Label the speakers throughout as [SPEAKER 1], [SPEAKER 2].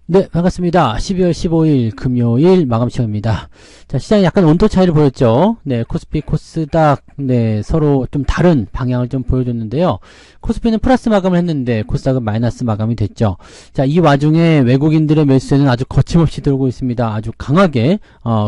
[SPEAKER 1] 네, 반갑습니다. 12월 15일 금요일 마감 시간입니다. 자, 시장이 약간 온도 차이를 보였죠. 네, 코스피, 코스닥, 네, 서로 좀 다른 방향을 좀 보여줬는데요. 코스피는 플러스 마감을 했는데, 코스닥은 마이너스 마감이 됐죠. 자, 이 와중에 외국인들의 매수세는 아주 거침없이 들어오고 있습니다. 아주 강하게,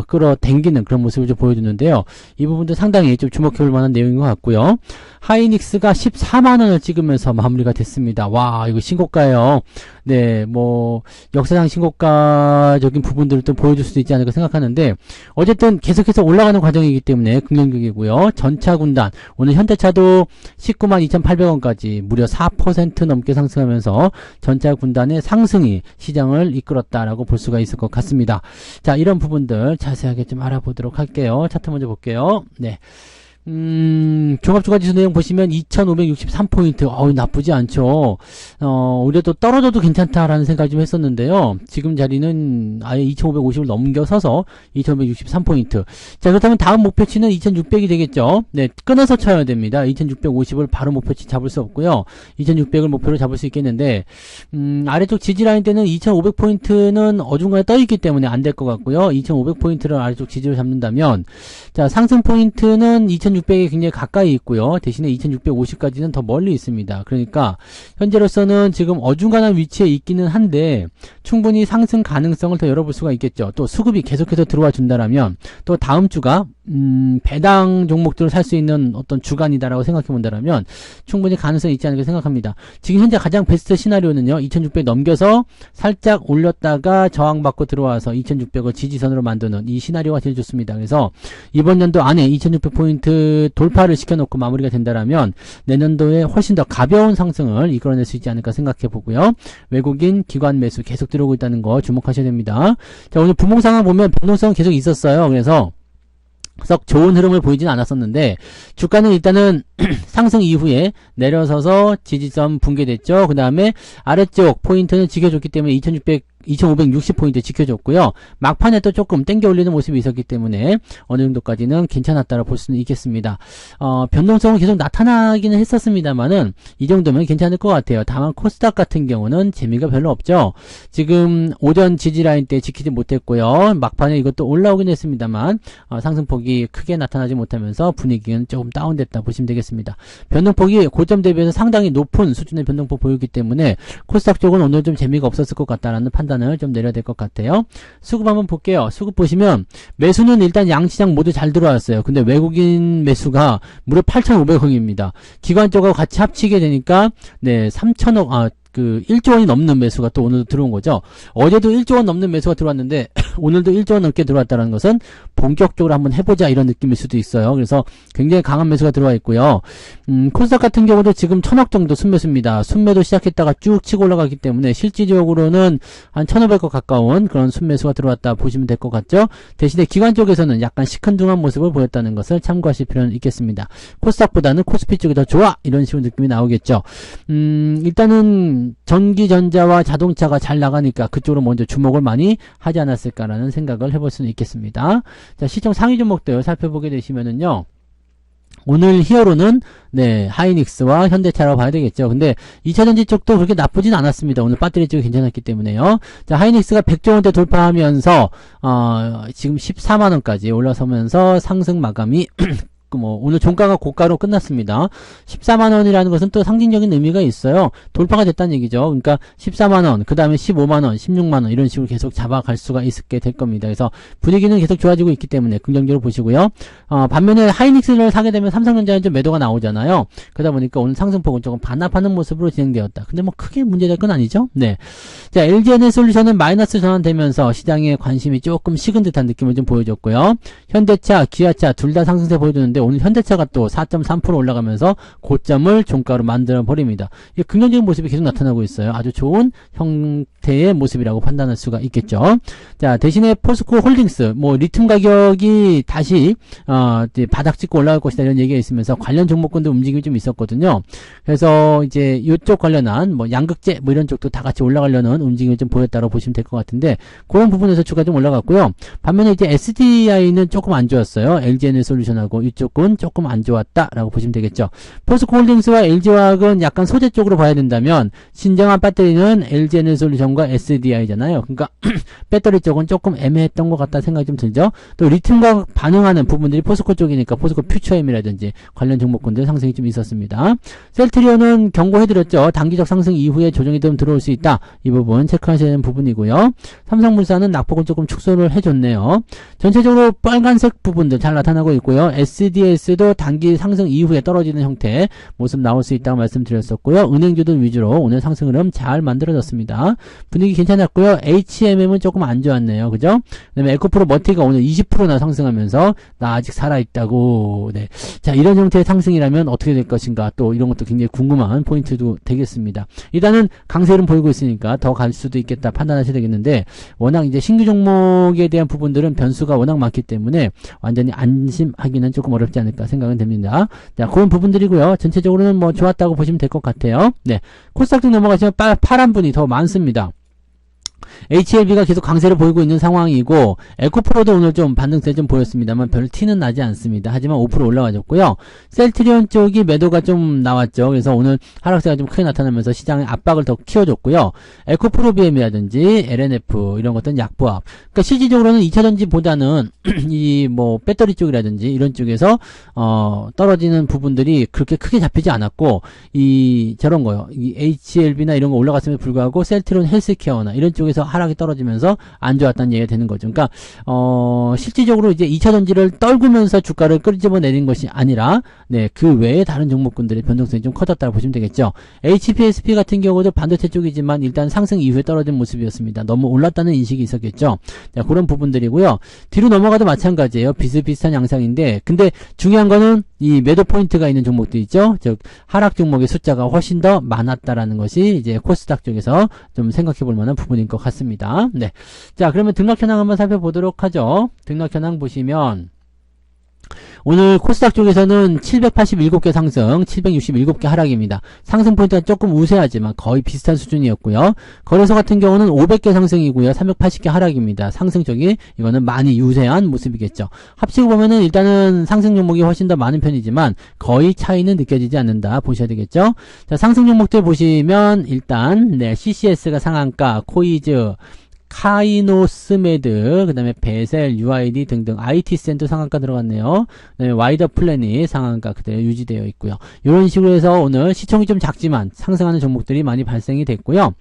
[SPEAKER 1] 끌어당기는 그런 모습을 좀 보여주는데요. 이 부분도 상당히 좀 주목해 볼 만한 내용인 것 같고요. 하이닉스가 14만원을 찍으면서 마무리가 됐습니다. 와, 이거 신고가예요. 네, 뭐, 역사상 신고가적인 부분들을 또 보여줄 수도 있지 않을까 생각하는데, 어쨌든 계속해서 올라가는 과정이기 때문에 긍정적이고요. 전차 군단, 오늘 현대차도 19만 2,800원까지 무려 4% 넘게 상승하면서 전차 군단의 상승이 시장을 이끌었다라고 볼 수가 있을 것 같습니다. 자, 이런 부분들 자세하게 좀 알아보도록 할게요. 차트 먼저 볼게요. 네. 종합주가지수 내용 보시면 2563포인트. 나쁘지 않죠. 오히려 또 떨어져도 괜찮다라는 생각을 좀 했었는데요. 지금 자리는 아예 2550을 넘겨서서 2563포인트. 자, 그렇다면 다음 목표치는 2600이 되겠죠. 네, 끊어서 쳐야 됩니다. 2650을 바로 목표치 잡을 수 없고요. 2600을 목표로 잡을 수 있겠는데, 아래쪽 지지라인 때는 2500포인트는 어중간에 떠있기 때문에 안 될 것 같고요. 2500포인트를 아래쪽 지지로 잡는다면, 자, 상승 포인트는 2600에 굉장히 가까이 있고요. 대신에 2650까지는 더 멀리 있습니다. 그러니까 현재로서는 지금 어중간한 위치에 있기는 한데 충분히 상승 가능성을 더 열어볼 수가 있겠죠. 또 수급이 계속해서 들어와 준다라면 또 다음 주가 배당 종목들을 살 수 있는 어떤 주간이다라고 생각해 본다라면 충분히 가능성이 있지 않을까 생각합니다. 지금 현재 가장 베스트 시나리오는요. 2600 넘겨서 살짝 올렸다가 저항받고 들어와서 2600을 지지선으로 만드는 이 시나리오가 제일 좋습니다. 그래서 이번 연도 안에 2600포인트 돌파를 시켜놓고 마무리가 된다라면 내년도에 훨씬 더 가벼운 상승을 이끌어낼 수 있지 않을까 생각해 보고요. 외국인 기관 매수 계속 들어오고 있다는 거 주목하셔야 됩니다. 자, 오늘 분봉 상황 보면 변동성은 계속 있었어요. 그래서 썩 좋은 흐름을 보이진 않았었는데 주가는 일단은 상승 이후에 내려서서 지지점 붕괴됐죠. 그 다음에 아래쪽 포인트는 지켜줬기 때문에 2560포인트 지켜줬고요. 막판에 또 조금 땡겨 올리는 모습이 있었기 때문에 어느 정도까지는 괜찮았다고 볼 수는 있겠습니다. 변동성은 계속 나타나기는 했었습니다만은 이 정도면 괜찮을 것 같아요. 다만 코스닥 같은 경우는 재미가 별로 없죠. 지금 오전 지지라인 때 지키지 못했고요. 막판에 이것도 올라오긴 했습니다만 상승폭이 크게 나타나지 못하면서 분위기는 조금 다운됐다 보시면 되겠습니다. 변동폭이 고점 대비해서 상당히 높은 수준의 변동폭 보이기 때문에 코스닥 쪽은 오늘 좀 재미가 없었을 것 같다라는 판단을 좀 내려야 될 것 같아요. 수급 한번 볼게요. 수급 보시면 매수는 일단 양시장 모두 잘 들어왔어요. 근데 외국인 매수가 무려 8,500억입니다. 기관 쪽하고 같이 합치게 되니까 네 3,000억 1조 원이 넘는 매수가 또 오늘도 들어온 거죠. 어제도 1조 원 넘는 매수가 들어왔는데 오늘도 1조 원 넘게 들어왔다는 것은 본격적으로 한번 해보자 이런 느낌일 수도 있어요. 그래서 굉장히 강한 매수가 들어와 있고요. 코스닥 같은 경우도 지금 1,000억 정도 순매수입니다. 순매도 시작했다가 쭉 치고 올라가기 때문에 실질적으로는 한 1,500억 가까운 그런 순매수가 들어왔다 보시면 될 것 같죠. 대신에 기관 쪽에서는 약간 시큰둥한 모습을 보였다는 것을 참고하실 필요는 있겠습니다. 코스닥보다는 코스피 쪽이 더 좋아 이런 식으로 느낌이 나오겠죠. 일단은 전기전자와 자동차가 잘 나가니까 그쪽으로 먼저 주목을 많이 하지 않았을까라는 생각을 해볼 수는 있겠습니다. 자, 시총 상위 종목들 살펴보게 되시면은요. 오늘 히어로는 네 하이닉스와 현대차라고 봐야 되겠죠. 근데 2차전지 쪽도 그렇게 나쁘진 않았습니다. 오늘 배터리 쪽이 괜찮았기 때문에요. 자, 하이닉스가 100조원대 돌파하면서 지금 14만원까지 올라서면서 상승 마감이 오늘 종가가 고가로 끝났습니다. 14만원이라는 것은 또 상징적인 의미가 있어요. 돌파가 됐다는 얘기죠. 그러니까 14만원, 그 다음에 15만원, 16만원 이런 식으로 계속 잡아갈 수가 있게 될 겁니다. 그래서 분위기는 계속 좋아지고 있기 때문에 긍정적으로 보시고요. 반면에 하이닉스를 사게 되면 삼성전자는 좀 매도가 나오잖아요. 그러다 보니까 오늘 상승폭은 조금 반납하는 모습으로 진행되었다. 근데 뭐 크게 문제될 건 아니죠. 네. 자, LG에너솔루션은 마이너스 전환되면서 시장에 관심이 조금 식은 듯한 느낌을 좀 보여줬고요. 현대차, 기아차 둘 다 상승세 보여주는데 오늘 현대차가 또 4.3% 올라가면서 고점을 종가로 만들어 버립니다. 이 긍정적인 모습이 계속 나타나고 있어요. 아주 좋은 형태의 모습이라고 판단할 수가 있겠죠. 자, 대신에 포스코 홀딩스 리튬 가격이 다시 이제 바닥 찍고 올라갈 것이다 이런 얘기가 있으면서 관련 종목군도 움직임이 좀 있었거든요. 그래서 이제 이쪽 관련한 양극재 이런 쪽도 다 같이 올라가려는 움직임을 좀 보였다고 보시면 될 것 같은데 그런 부분에서 주가 좀 올라갔고요. 반면에 이제 SDI는 조금 안 좋았어요. LG에너솔루션하고 이쪽 쪽은 조금 안 좋았다라고 보시면 되겠죠. 포스코홀딩스와 LG화학은 약간 소재 쪽으로 봐야 된다면 신정한 배터리는 LG에너지솔루션과 SDI잖아요. 그러니까 배터리 쪽은 조금 애매했던 것 같다 생각이 좀 들죠. 또 리튬과 반응하는 부분들이 포스코 쪽이니까 포스코 퓨처엠이라든지 관련 종목군들 상승이 좀 있었습니다. 셀트리온은 경고해드렸죠. 단기적 상승 이후에 조정이 좀 들어올 수 있다. 이 부분 체크하셔야 되는 부분이고요. 삼성물산은 낙폭을 조금 축소를 해줬네요. 전체적으로 빨간색 부분들 잘 나타나고 있고요. SDS도 단기 상승 이후에 떨어지는 형태 모습 나올 수 있다고 말씀드렸었고요. 은행주들 위주로 오늘 상승 흐름 잘 만들어졌습니다. 분위기 괜찮았고요. HMM은 조금 안 좋았네요. 그죠? 그 다음에 에코프로 머티가 오늘 20%나 상승하면서 나 아직 살아있다고. 네. 자, 이런 형태의 상승이라면 어떻게 될 것인가, 또 이런 것도 굉장히 궁금한 포인트도 되겠습니다. 일단은 강세는 보이고 있으니까 더 갈 수도 있겠다 판단하셔야 되겠는데, 워낙 이제 신규 종목에 대한 부분들은 변수가 워낙 많기 때문에 완전히 안심하기는 조금 어렵지 않을까 생각은 됩니다. 자, 그런 부분들이고요. 전체적으로는 뭐 좋았다고 보시면 될 것 같아요. 네. 코스닥 넘어가시면 파란 분이 더 많습니다. HLB가 계속 강세를 보이고 있는 상황이고, 에코프로도 오늘 좀 반등세 좀 보였습니다만 별 티는 나지 않습니다. 하지만 5% 올라와줬고요. 셀트리온 쪽이 매도가 좀 나왔죠. 그래서 오늘 하락세가 좀 크게 나타나면서 시장의 압박을 더 키워줬고요. 에코프로 BM이라든지 LNF 이런 것들은 약보합. 그러니까 실질적으로는 2차전지보다는 이 뭐 배터리 쪽이라든지 이런 쪽에서 떨어지는 부분들이 그렇게 크게 잡히지 않았고, 이 저런 거요. 이 HLB나 이런 거 올라갔음에도 불구하고 셀트리온 헬스케어나 이런 쪽에서 하락이 떨어지면서 안 좋았다는 얘기가 되는 거죠. 그러니까 실질적으로 이제 2차전지를 떨구면서 주가를 끄집어 내린 것이 아니라, 네, 그 외에 다른 종목군들의 변동성이 좀 커졌다고 보시면 되겠죠. HPSP 같은 경우도 반도체 쪽이지만 일단 상승 이후에 떨어진 모습이었습니다. 너무 올랐다는 인식이 있었겠죠. 자, 그런 부분들이고요. 뒤로 넘어가도 마찬가지예요. 비슷비슷한 양상인데, 근데 중요한 거는 이 매도 포인트가 있는 종목도 있죠. 즉 하락 종목의 숫자가 훨씬 더 많았다라는 것이 이제 코스닥 쪽에서 좀 생각해 볼 만한 부분인 것 같습니다. 네. 자, 그러면 등락 현황 한번 살펴보도록 하죠. 등락 현황 보시면 오늘 코스닥 쪽에서는 787개 상승, 767개 하락입니다. 상승 포인트가 조금 우세하지만 거의 비슷한 수준이었고요. 거래소 같은 경우는 500개 상승이고요. 380개 하락입니다. 상승 쪽이 이거는 많이 유세한 모습이겠죠. 합치고 보면은 일단은 상승 종목이 훨씬 더 많은 편이지만 거의 차이는 느껴지지 않는다 보셔야 되겠죠. 자, 상승 종목들 보시면 일단 네, CCS가 상한가, 코이즈, 카이노스메드, 그 다음에 베셀, UID 등등 IT센터 상한가 들어갔네요. 그 다음에 와이더 플래닛 상한가 그대로 유지되어 있고요. 이런 식으로 해서 오늘 시총이 좀 작지만 상승하는 종목들이 많이 발생이 됐고요.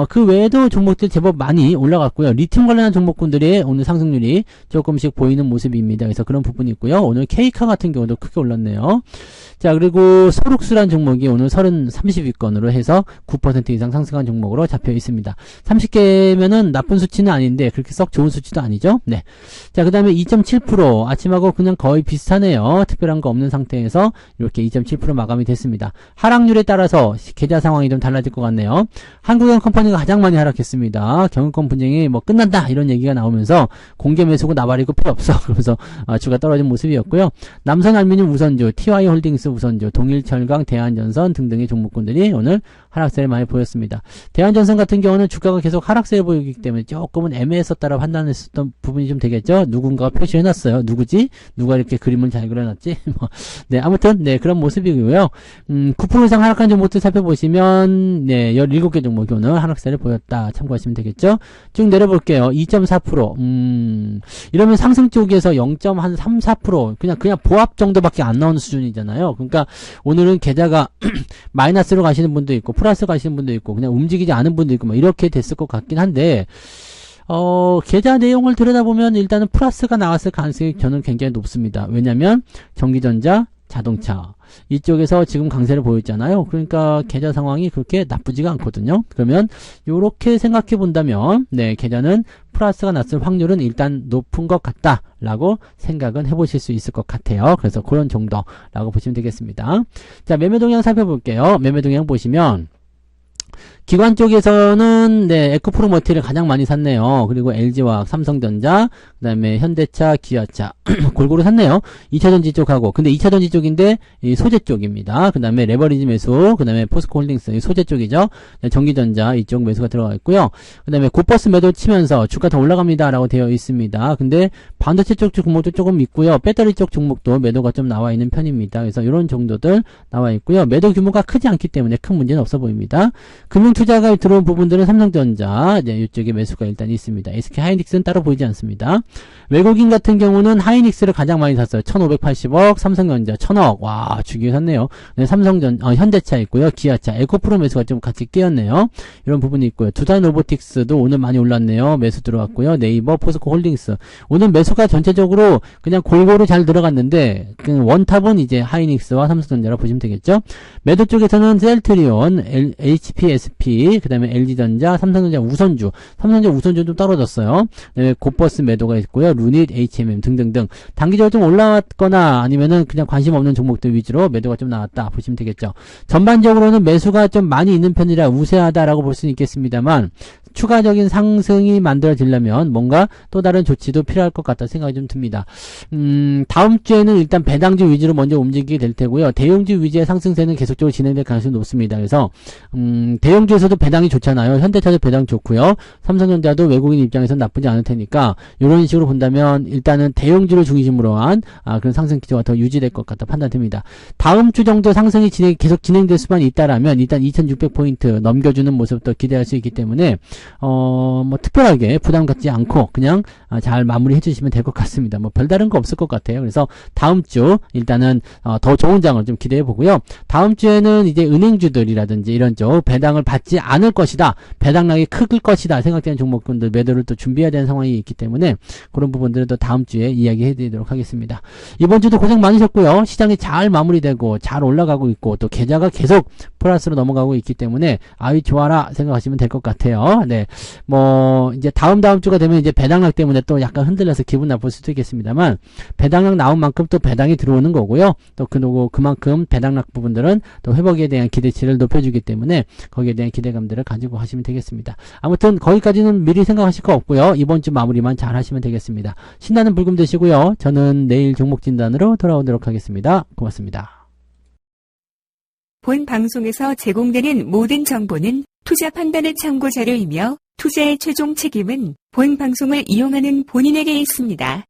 [SPEAKER 1] 그 외에도 종목들 제법 많이 올라갔고요. 리튬 관련한 종목군들이 오늘 상승률이 조금씩 보이는 모습입니다. 그래서 그런 부분이 있고요. 오늘 케이카 같은 경우도 크게 올랐네요. 자, 그리고 소룩스란 종목이 오늘 30위권으로 해서 9% 이상 상승한 종목으로 잡혀 있습니다. 30개면은 나쁜 수치는 아닌데 그렇게 썩 좋은 수치도 아니죠. 네. 자, 그 다음에 2.7% 아침하고 그냥 거의 비슷하네요. 특별한 거 없는 상태에서 이렇게 2.7% 마감이 됐습니다. 하락률에 따라서 계좌 상황이 좀 달라질 것 같네요. 한국형 컴퍼니가 가장 많이 하락했습니다. 경영권 분쟁이 뭐 끝난다 이런 얘기가 나오면서 공개 매수고 나발이고 필요 없어 그러면서 주가 떨어진 모습이었고요. 남선알루미늄 우선주, TY홀딩스 우선주, 동일철강, 대한전선 등등의 종목군들이 오늘 하락세를 많이 보였습니다. 대한전선 같은 경우는 주가가 계속 하락세를 보이기 때문에 조금은 애매했었다라고 판단했었던 부분이 좀 되겠죠. 누군가가 표시해놨어요. 누구지? 누가 이렇게 그림을 잘 그려놨지? 네, 아무튼 네, 그런 모습이고요. 9% 이상 하락한 종목들 살펴보시면 네, 17개 종목이 오늘 하락세를 보였다 참고하시면 되겠죠. 쭉 내려볼게요. 2.4%. 이러면 상승 쪽에서 0.3, 4% 그냥 보합 정도밖에 안 나오는 수준이잖아요. 그러니까 오늘은 계좌가 마이너스로 가시는 분도 있고 플러스 가시는 분도 있고 그냥 움직이지 않은 분도 있고 뭐 이렇게 됐을 것 같긴 한데 계좌 내용을 들여다보면 일단은 플러스가 나왔을 가능성이 저는 굉장히 높습니다. 왜냐면 전기전자, 자동차 이쪽에서 지금 강세를 보였잖아요. 그러니까 계좌 상황이 그렇게 나쁘지가 않거든요. 그러면 요렇게 생각해 본다면 네, 계좌는 플러스가 났을 확률은 일단 높은 것 같다라고 생각은 해보실 수 있을 것 같아요. 그래서 그런 정도라고 보시면 되겠습니다. 자, 매매 동향 살펴볼게요. 매매 동향 보시면 기관 쪽에서는 네, 에코프로 머티를 가장 많이 샀네요. 그리고 LG화학, 삼성전자, 그다음에 현대차, 기아차 골고루 샀네요. 2차전지 쪽하고. 근데 2차전지 쪽인데 이 소재 쪽입니다. 그다음에 레버리지 매수, 그다음에 포스코홀딩스 이 소재 쪽이죠. 네, 전기전자 이쪽 매수가 들어가 있고요. 그다음에 고버스 매도 치면서 주가 더 올라갑니다라고 되어 있습니다. 근데 반도체 쪽 종목도 조금 있고요. 배터리 쪽 종목도 매도가 좀 나와 있는 편입니다. 그래서 이런 정도들 나와 있고요. 매도 규모가 크지 않기 때문에 큰 문제는 없어 보입니다. 금융투자가 들어온 부분들은 삼성전자, 네, 이쪽에 매수가 일단 있습니다. SK하이닉스는 따로 보이지 않습니다. 외국인 같은 경우는 하이닉스를 가장 많이 샀어요. 1580억, 삼성전자 1000억. 와, 주기에 샀네요. 네, 현대차 있고요. 기아차, 에코프로 매수가 좀 같이 끼었네요. 이런 부분이 있고요. 두산 로보틱스도 오늘 많이 올랐네요. 매수 들어왔고요. 네이버, 포스코 홀딩스. 오늘 매수가 전체적으로 그냥 골고루 잘 들어갔는데, 그 원탑은 이제 하이닉스와 삼성전자라 보시면 되겠죠. 매도 쪽에서는 셀트리온, HPSP, 그 다음에 LG전자, 삼성전자 우선주 좀 떨어졌어요. 네, 고버스 매도가 있고요. 루닛, HMM 등등등. 단기적으로 좀 올라왔거나 아니면은 그냥 관심 없는 종목들 위주로 매도가 좀 나왔다 보시면 되겠죠. 전반적으로는 매수가 좀 많이 있는 편이라 우세하다라고 볼 수는 있겠습니다만, 추가적인 상승이 만들어지려면 뭔가 또 다른 조치도 필요할 것 같다 생각이 좀 듭니다. 다음 주에는 일단 배당주 위주로 먼저 움직이게 될 테고요. 대형주 위주의 상승세는 계속적으로 진행될 가능성이 높습니다. 그래서 대형주에서도 배당이 좋잖아요. 현대차도 배당 좋고요. 삼성전자도 외국인 입장에서는 나쁘지 않을 테니까 이런 식으로 본다면 일단은 대형주를 중심으로 한 그런 상승 기조가 더 유지될 것 같다 판단됩니다. 다음 주 정도 상승이 계속 진행될 수만 있다라면 일단 2600포인트 넘겨주는 모습도 기대할 수 있기 때문에 뭐 특별하게 부담 갖지 않고 그냥 잘 마무리해 주시면 될 것 같습니다. 뭐 별다른 거 없을 것 같아요. 그래서 다음 주 일단은 더 좋은 장을 좀 기대해 보고요. 다음 주에는 이제 은행주들이라든지 이런 쪽 배당을 받지 않을 것이다. 배당량이 클 것이다 생각되는 종목군들 매도를 또 준비해야 되는 상황이 있기 때문에 그런 부분들은 또 다음 주에 이야기해 드리도록 하겠습니다. 이번 주도 고생 많으셨고요. 시장이 잘 마무리되고 잘 올라가고 있고 또 계좌가 계속 플러스로 넘어가고 있기 때문에 아이 좋아라 생각하시면 될 것 같아요. 네, 뭐 이제 다음 주가 되면 이제 배당량 때문에 또 약간 흔들려서 기분 나쁠 수도 있겠습니다만 배당량 나온 만큼 또 배당이 들어오는 거고요. 또 그만큼 배당량 부분들은 또 회복에 대한 기대치를 높여주기 때문에 거기에 대한 기대감들을 가지고 하시면 되겠습니다. 아무튼 거기까지는 미리 생각하실 거 없고요. 이번 주 마무리만 잘 하시면 되겠습니다. 신나는 불금 되시고요. 저는 내일 종목 진단으로 돌아오도록 하겠습니다. 고맙습니다.
[SPEAKER 2] 본 방송에서 제공되는 모든 정보는 투자 판단의 참고 자료이며 투자의 최종 책임은 본 방송을 이용하는 본인에게 있습니다.